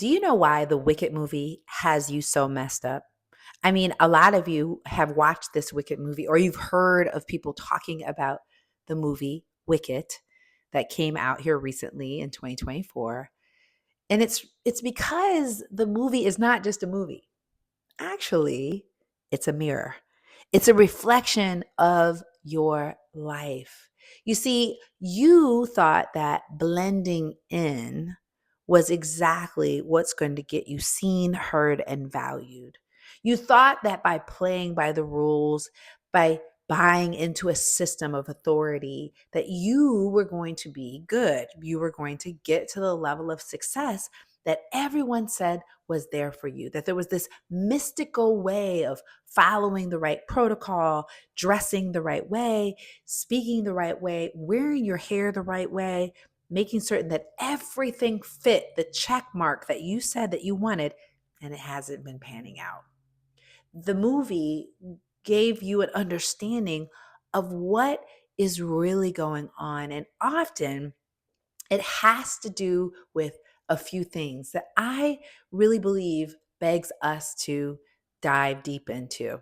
Do you know why the Wicked movie has you so messed up? I mean, a lot of you have watched this Wicked movie or you've heard of people talking about the movie Wicked that came out here recently in 2024. And it's because the movie is not just a movie. Actually, it's a mirror. It's a reflection of your life. You see, you thought that blending in was exactly what's going to get you seen, heard, and valued. You thought that by playing by the rules, by buying into a system of authority, that you were going to be good. You were going to get to the level of success that everyone said was there for you, that there was this mystical way of following the right protocol, dressing the right way, speaking the right way, wearing your hair the right way, making certain that everything fit the check mark that you said that you wanted, and it hasn't been panning out. The movie gave you an understanding of what is really going on. And often it has to do with a few things that I really believe begs us to dive deep into.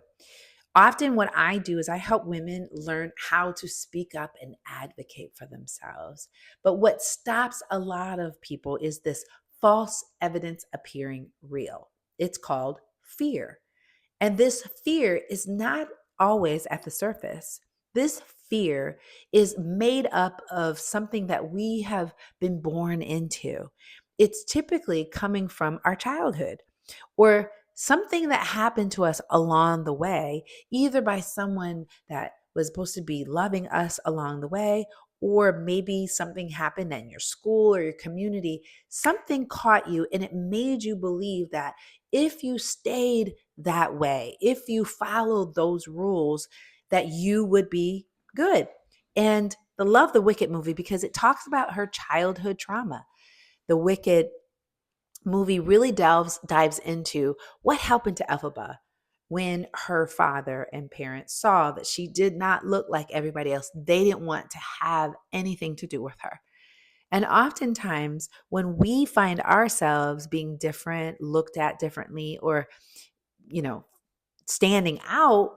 Often, what I do is I help women learn how to speak up and advocate for themselves. But what stops a lot of people is this false evidence appearing real. It's called fear. And this fear is not always at the surface. This fear is made up of something that we have been born into. It's typically coming from our childhood or something that happened to us along the way, either by someone that was supposed to be loving us along the way, or maybe something happened in your school or your community. Something caught you and it made you believe that if you stayed that way, if you followed those rules, that you would be good. And I love the Wicked movie because it talks about her childhood trauma. The Wicked movie really dives into what happened to Elphaba when her father and parents saw that she did not look like everybody else. They didn't want to have anything to do with her. And oftentimes, when we find ourselves being different, looked at differently, or, you know, standing out,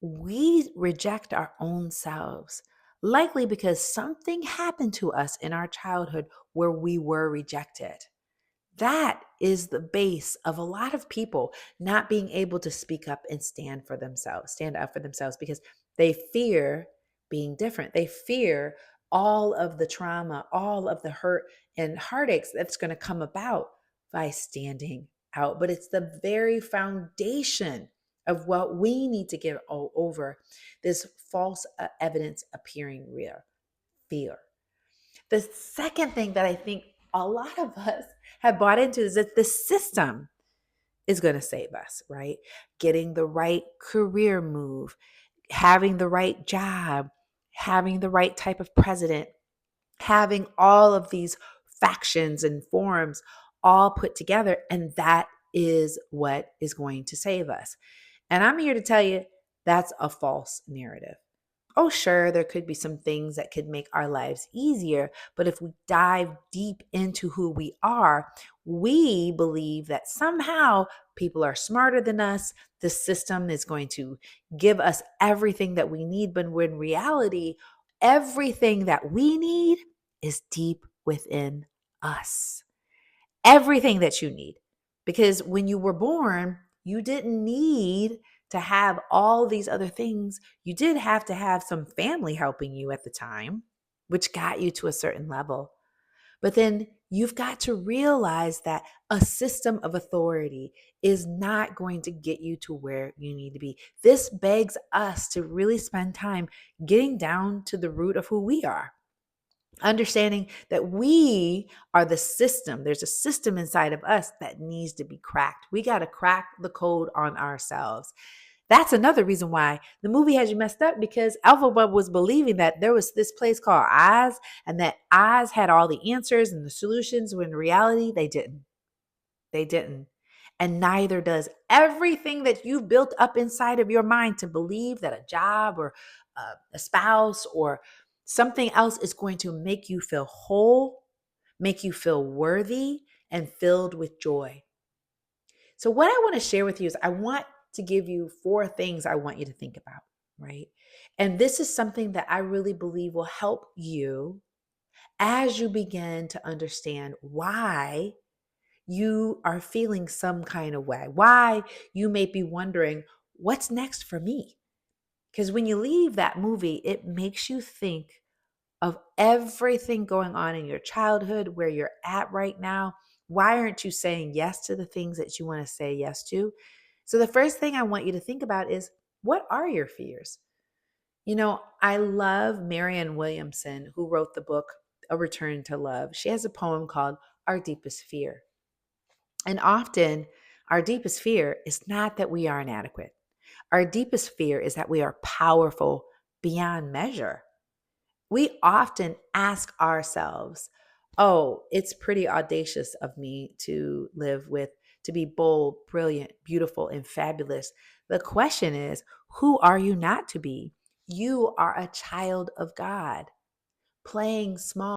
we reject our own selves, likely because something happened to us in our childhood where we were rejected. That is the base of a lot of people not being able to speak up and stand up for themselves because they fear being different. They fear all of the trauma, all of the hurt and heartaches that's going to come about by standing out. But it's the very foundation of what we need to get over this false evidence appearing real fear. The second thing that I think a lot of us have bought into is that the system is going to save us, right? Getting the right career move, having the right job, having the right type of president, having all of these factions and forms all put together. And that is what is going to save us. And I'm here to tell you that's a false narrative. Oh, sure, there could be some things that could make our lives easier. But if we dive deep into who we are, we believe that somehow people are smarter than us. The system is going to give us everything that we need. But when reality, everything that we need is deep within us. Everything that you need. Because when you were born, you didn't need to have all these other things. You did have to have some family helping you at the time, which got you to a certain level. But then you've got to realize that a system of authority is not going to get you to where you need to be. This begs us to really spend time getting down to the root of who we are. Understanding that we are the system. There's a system inside of us that needs to be cracked. We got to crack the code on ourselves. That's another reason why the movie has you messed up because Alphaba was believing that there was this place called Oz and that Oz had all the answers and the solutions when in reality they didn't. They didn't. And neither does everything that you've built up inside of your mind to believe that a job or a spouse or something else is going to make you feel whole, make you feel worthy, and filled with joy. So, what I want to share with you is I want to give you 4 things I want you to think about, right? And this is something that I really believe will help you as you begin to understand why you are feeling some kind of way, why you may be wondering, what's next for me? Because when you leave that movie, it makes you think of everything going on in your childhood, where you're at right now. Why aren't you saying yes to the things that you want to say yes to? So, the first thing I want you to think about is, what are your fears? I love Marianne Williamson, who wrote the book A Return to Love. She has a poem called Our Deepest Fear. And often, our deepest fear is not that we are inadequate. Our deepest fear is that we are powerful beyond measure. We often ask ourselves, oh, it's pretty audacious of me to live with, to be bold, brilliant, beautiful, and fabulous. The question is, who are you not to be? You are a child of God, playing small